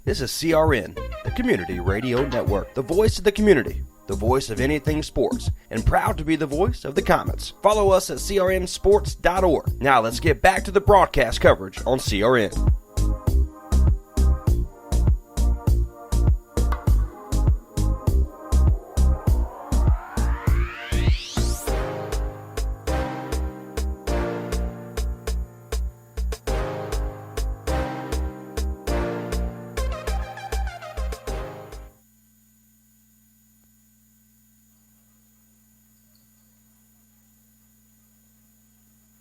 This is CRN, the Community Radio Network, the voice of the community, the voice of anything sports, and proud to be the voice of the Comets. Follow us at crnsports.org. Now let's get back to the broadcast coverage on CRN.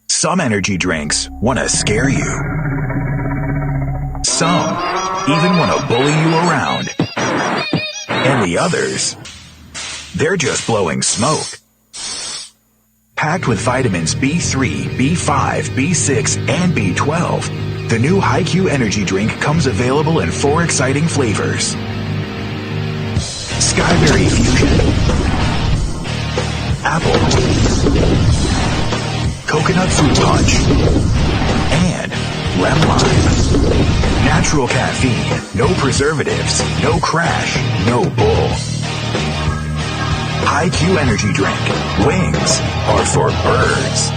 Some energy drinks want to scare you. Some even want to bully you around. And the others, they're just blowing smoke. Packed with vitamins B3, B5, B6, and B12, the new HiQ energy drink comes available in 4 exciting flavors. Skyberry Fusion, Apple, Coconut Fruit Punch, and Lemon Lime. Natural caffeine, no preservatives, no crash, no bull. HiQ Energy Drink. Wings are for birds.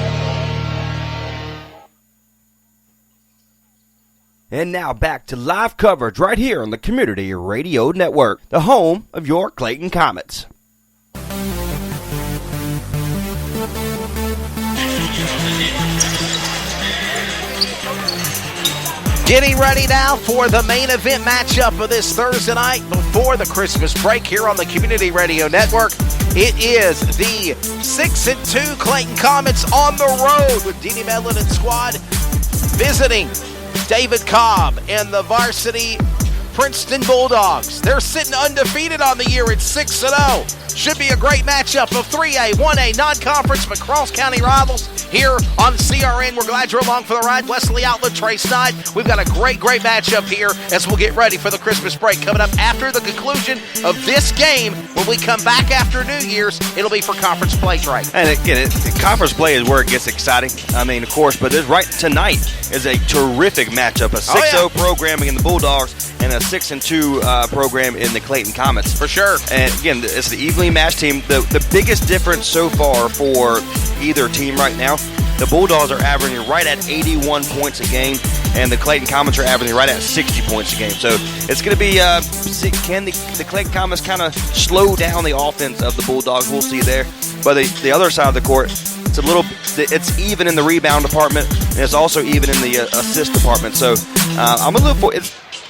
And now back to live coverage right here on the Community Radio Network, the home of your Clayton Comets. Getting ready now for the main event matchup of this Thursday night before the Christmas break here on the Community Radio Network. It is the 6-2 Clayton Comets on the road with Deanie Medlin and squad visiting David Cobb and the Varsity Princeton Bulldogs. They're sitting undefeated on the year at 6-0. Should be a great matchup of 3A, 1A, non-conference, but cross-county rivals here on CRN. We're glad you're along for the ride. Wesley Outlet, Trey Snyde. We've got a great matchup here as we'll get ready for the Christmas break. Coming up after the conclusion of this game, when we come back after New Year's, it'll be for conference play, Trey. And again, conference play is where it gets exciting. I mean, of course, but this right tonight is a terrific matchup. A 6-0 program in the Bulldogs and a 6-2 program in the Clayton Comets. For sure. And again, it's the evenly matched team. The biggest difference so far for either team right now, the Bulldogs are averaging right at 81 points a game, and the Clayton Comets are averaging right at 60 points a game. So it's going to be, can the Clayton Comets kind of slow down the offense of the Bulldogs? We'll see there. But the other side of the court, it's even in the rebound department, and it's also even in the assist department. So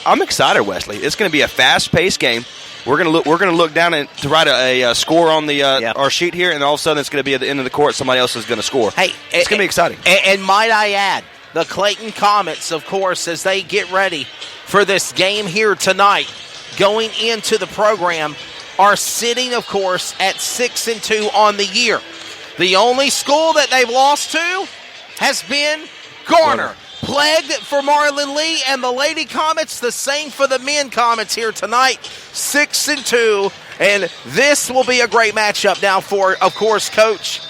I'm excited, Wesley. It's going to be a fast-paced game. We're gonna look down to write a score on the our sheet here, and all of a sudden it's going to be at the end of the court. Somebody else is going to score. Hey, it's going to be exciting. And might I add, the Clayton Comets, of course, as they get ready for this game here tonight, going into the program, are sitting, of course, at 6-2 on the year. The only school that they've lost to has been Garner. Plagued for Marlon Lee and the Lady Comets, the same for the men Comets here tonight, 6-2, and this will be a great matchup now for, of course, Coach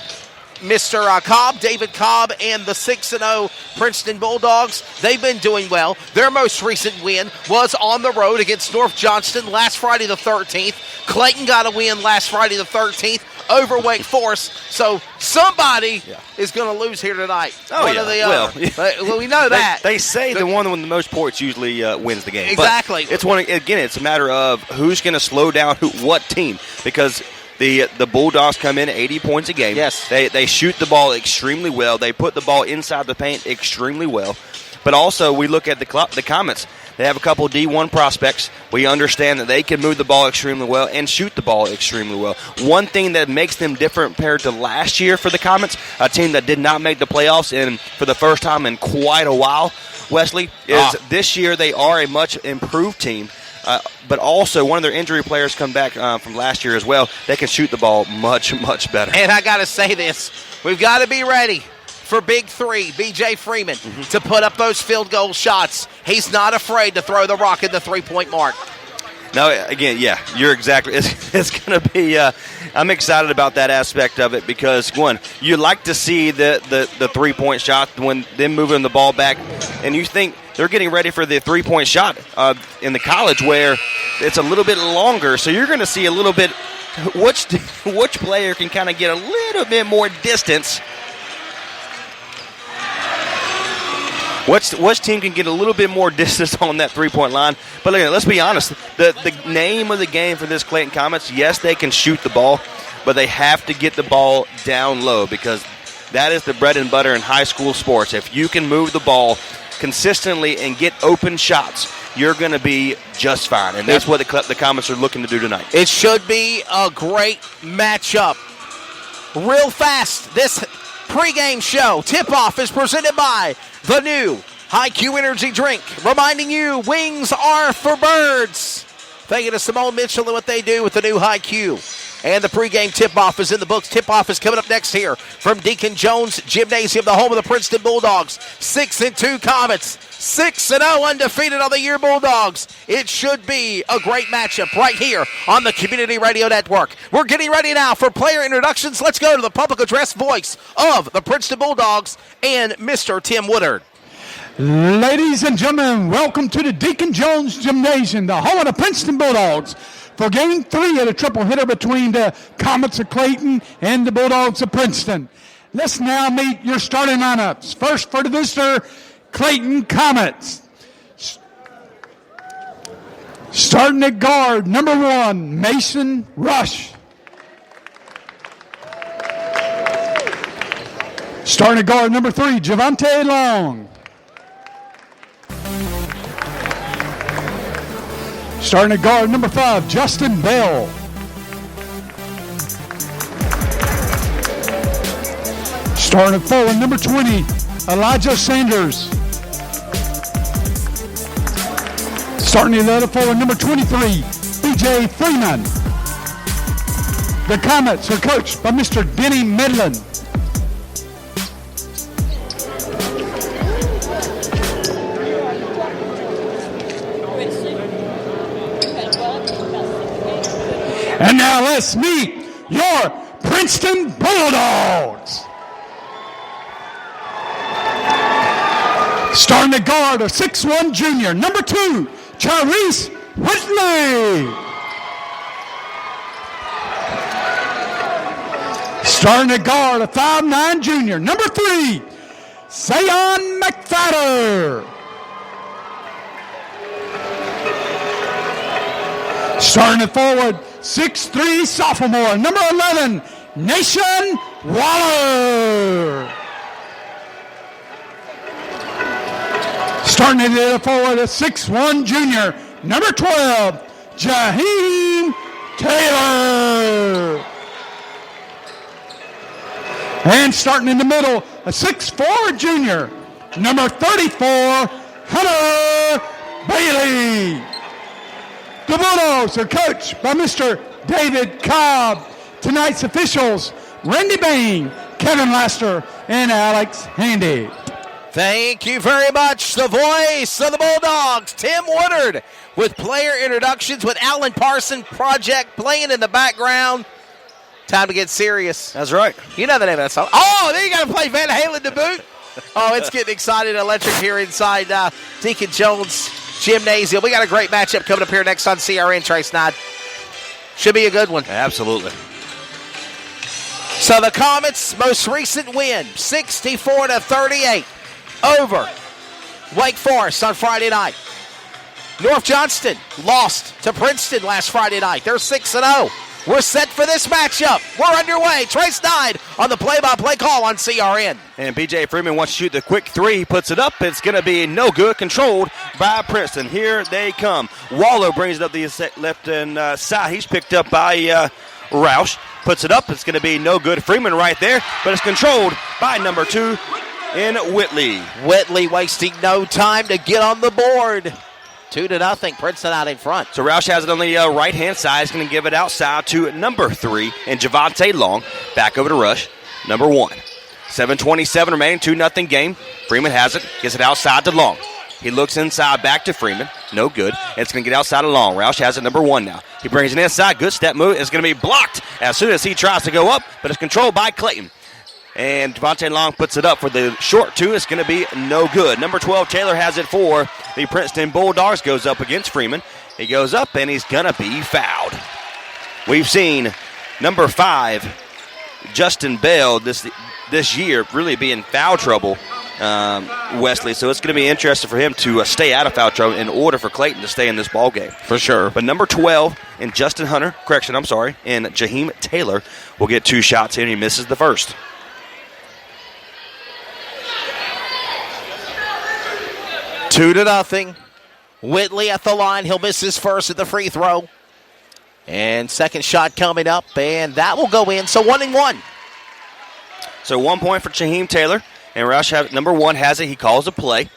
Mr. Cobb, David Cobb, and the 6-0 Princeton Bulldogs. They've been doing well. Their most recent win was on the road against North Johnston last Friday the 13th. Clayton got a win last Friday the 13th over Wake Forest. So somebody is going to lose here tonight. Oh, one or the other. Well, we know that. They say the one with the most points usually wins the game. Exactly. But it's a matter of who's going to slow down what team, because the Bulldogs come in 80 points a game. Yes. They shoot the ball extremely well. They put the ball inside the paint extremely well. But also we look at the Comets. They have a couple D1 prospects. We understand that they can move the ball extremely well and shoot the ball extremely well. One thing that makes them different compared to last year for the Comets, a team that did not make the playoffs and for the first time in quite a while, Wesley, is this year they are a much improved team. But also, one of their injury players come back from last year as well. They can shoot the ball much, much better. And I got to say this. We've got to be ready for Big Three, B.J. Freeman, to put up those field goal shots. He's not afraid to throw the rock at the three-point mark. No, again, yeah, you're exactly. It's going to be. I'm excited about that aspect of it because you like to see the 3-point shot when them moving the ball back, and you think they're getting ready for the three-point shot in the college where it's a little bit longer. So you're going to see a little bit which player can kind of get a little bit more distance. Which team can get a little bit more distance on that three-point line? But look, let's be honest. The name of the game for this Clayton Comets, yes, they can shoot the ball, but they have to get the ball down low because that is the bread and butter in high school sports. If you can move the ball consistently and get open shots, you're going to be just fine. And that's what the Comets are looking to do tonight. It should be a great matchup. Real fast, this pregame show tip-off is presented by the new High-Q Energy Drink, reminding you wings are for birds. Thank you to Simone Mitchell and what they do with the new High-Q. And the pregame tip-off is in the books. Tip-off is coming up next here from Deacon Jones Gymnasium, the home of the Princeton Bulldogs. 6-2 Comets, 6-0 undefeated on the year Bulldogs. It should be a great matchup right here on the Community Radio Network. We're getting ready now for player introductions. Let's go to the public address voice of the Princeton Bulldogs and Mr. Tim Woodard. Ladies and gentlemen, welcome to the Deacon Jones Gymnasium, the home of the Princeton Bulldogs, for Game 3 of the triple hitter between the Comets of Clayton and the Bulldogs of Princeton. Let's now meet your starting lineups. First for the visitor, Clayton Comets. Starting at guard, number 1, Mason Rush. Starting at guard, number 3, Javante Long. Starting at guard, number 5, Justin Bell. Starting at forward, number 20, Elijah Sanders. Starting at other forward, number 23, BJ Freeman. The Comets are coached by Mr. Denny Medlin. And now let's meet your Princeton Bulldogs. Starting at guard, a 6'1 junior, number 2, Charisse Whitley. Starting at guard, a 5'9 junior, number 3, Sayon McFadder. Starting at forward, 6'3 sophomore, number 11, Nation Waller. Starting at the forward, a 6'1 junior, number 12, Jaheim Taylor. And starting in the middle, a 6'4 junior, number 34, Hunter Bailey. The Bulldogs are coached by Mr. David Cobb. Tonight's officials, Randy Bain, Kevin Laster, and Alex Handy. Thank you very much. The voice of the Bulldogs, Tim Woodard, with player introductions with Alan Parson Project playing in the background. Time to get serious. That's right. You know the name of that song. Oh, then you got to play Van Halen to boot. Oh, it's getting excited and electric here inside Deacon Jones Gymnasium. We got a great matchup coming up here next on CRN, Trace Nod. Should be a good one. Absolutely. So the Comets' most recent win, 64-38 over Wake Forest on Friday night. North Johnston lost to Princeton last Friday night. They're 6-0. We're set for this matchup. We're underway. Trace Nide on the play-by-play call on CRN. And BJ Freeman wants to shoot the quick three. He puts it up. It's going to be no good. Controlled by Princeton. Here they come. Waller brings it up the left-hand side. He's picked up by Roush. Puts it up. It's going to be no good. Freeman right there. But it's controlled by number 2 in Whitley. Whitley wasting no time to get on the board. 2-0. Princeton out in front. So Roush has it on the right-hand side. He's going to give it outside to number 3 and Javante Long. Back over to Rush, number 1. 7:27 remaining, 2-0 game. Freeman has it. Gets it outside to Long. He looks inside back to Freeman. No good. It's going to get outside to Long. Roush has it, number 1 now. He brings it inside. Good step move. It's going to be blocked as soon as he tries to go up, but it's controlled by Clayton. And Javante Long puts it up for the short two. It's going to be no good. Number 12, Taylor has it for the Princeton Bulldogs. Goes up against Freeman. He goes up, and he's going to be fouled. We've seen number 5, Justin Bell, this year really be in foul trouble, Wesley. So it's going to be interesting for him to stay out of foul trouble in order for Clayton to stay in this ball game. For sure. But number 12 and and Jaheim Taylor will get 2 shots here, and he misses the first. Two to nothing. Whitley at the line. He'll miss his first at the free throw. And second shot coming up, and that will go in. So 1-1. So 1 point for Jaheim Taylor. And Roush, number 1 has it. He calls a play.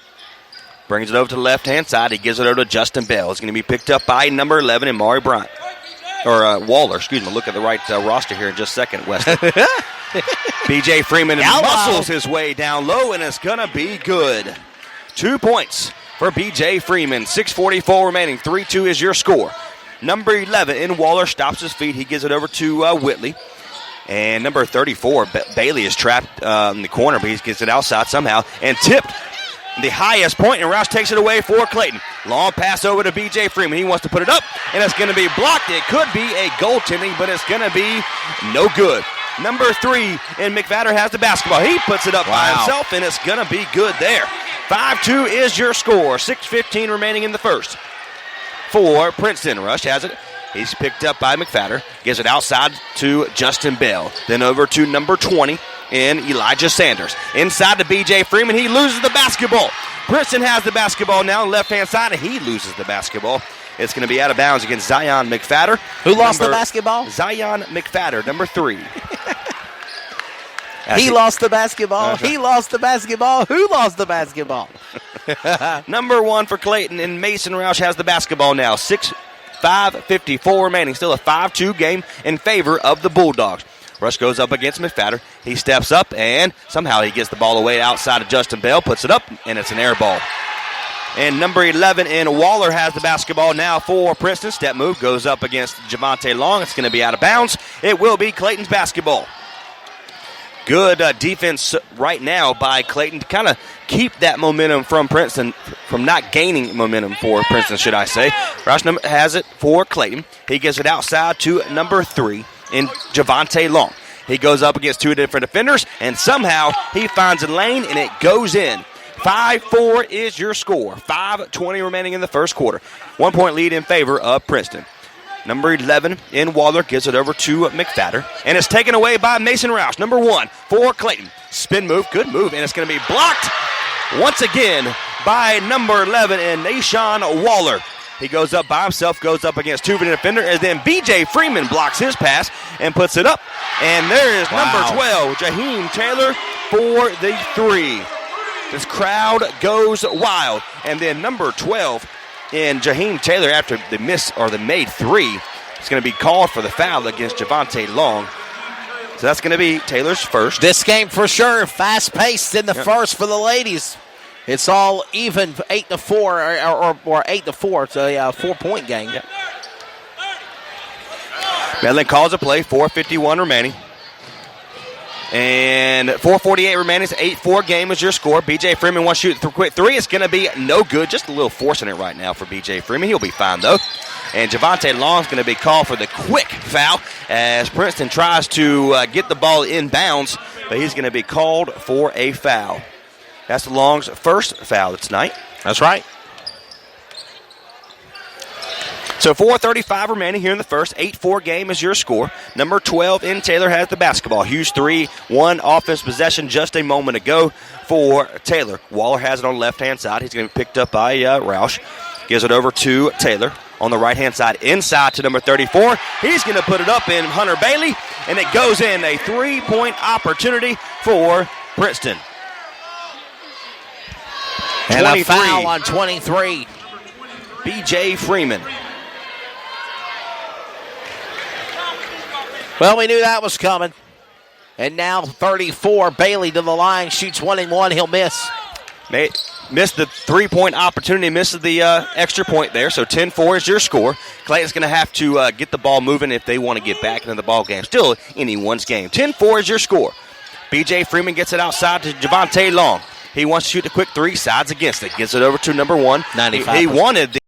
Brings it over to the left-hand side. He gives it over to Justin Bell. It's going to be picked up by number 11 and Maury Bryant. Or Waller, excuse me. Look at the right roster here in just a second, Wesley. B.J. Freeman muscles his way down low, and it's going to be good. 2 points for B.J. Freeman. 6:44 remaining. 3-2 is your score. Number 11 in Waller stops his feet. He gives it over to Whitley. And number 34, Bailey is trapped in the corner, but he gets it outside somehow and tipped the highest point, and Roush takes it away for Clayton. Long pass over to B.J. Freeman. He wants to put it up, and it's going to be blocked. It could be a goaltending, but it's going to be no good. Number 3 in McFadder has the basketball. He puts it up by himself, and it's going to be good there. 5-2 is your score. 6:15 remaining in the first. For Princeton, Rush has it. He's picked up by McFadder. Gives it outside to Justin Bell. Then over to number 20 in Elijah Sanders. Inside to B.J. Freeman. He loses the basketball. Princeton has the basketball now on the left-hand side, and he loses the basketball. It's going to be out of bounds against Zion McFadder. Who lost the basketball? Zion McFadder, number 3. He lost the basketball. He lost the basketball. Who lost the basketball? Number 1 for Clayton, and Mason Roush has the basketball now. 5:54 remaining. Still a 5-2 game in favor of the Bulldogs. Rush goes up against McFadder. He steps up, and somehow he gets the ball away outside of Justin Bell. Puts it up, and it's an air ball. And number 11 in Waller has the basketball now for Princeton. Step move goes up against Javante Long. It's going to be out of bounds. It will be Clayton's basketball. Good defense right now by Clayton to kind of keep that momentum from Princeton, from not gaining momentum for Princeton, should I say. Roush has it for Clayton. He gives it outside to number 3 in Javante Long. He goes up against 2 different defenders, and somehow he finds a lane, and it goes in. 5-4 is your score. 5:20 remaining in the first quarter. 1 point lead in favor of Princeton. Number 11 in Waller gives it over to McFadder. And it's taken away by Mason Roush. Number 1 for Clayton. Spin move, good move, and it's going to be blocked once again by number 11 and Nashawn Waller. He goes up by himself, goes up against 2 defender, and then B.J. Freeman blocks his pass and puts it up. And there is number 12, Jaheim Taylor for the 3. This crowd goes wild. And then number 12 in Jaheim Taylor, after the made 3, it's going to be called for the foul against Javante Long. So that's going to be Taylor's first. This game for sure, fast-paced in the first for the ladies. It's all even, 8-4 or 8-4. It's a 4-point game. Yep. Medlin calls a play. 4:51 remaining. And 4:48 remaining. It's 8-4 game is your score. B.J. Freeman wants to shoot the quick 3. It's going to be no good. Just a little forcing it right now for B.J. Freeman. He'll be fine, though. And Javante Long's going to be called for the quick foul as Princeton tries to get the ball in bounds, but he's going to be called for a foul. That's Long's first foul tonight. That's right. So 4:35 remaining here in the first. 8-4 game is your score. Number 12 in Taylor has the basketball. Hughes 3-1 offense possession just a moment ago for Taylor. Waller has it on the left-hand side. He's going to be picked up by Roush. Gives it over to Taylor on the right-hand side. Inside to number 34. He's going to put it up in Hunter Bailey, and it goes in. A 3-point opportunity for Princeton. And a foul on 23. B.J. Freeman. Well, we knew that was coming. And now 34, Bailey to the line, shoots 1-1. He'll miss. Missed the 3-point opportunity, misses the extra point there. So 10-4 is your score. Clayton's going to have to get the ball moving if they want to get back into the ball game. Still anyone's game. 10-4 is your score. B.J. Freeman gets it outside to Javante Long. He wants to shoot a quick three, sides against it. Gets it over to number 1. 95%. He wanted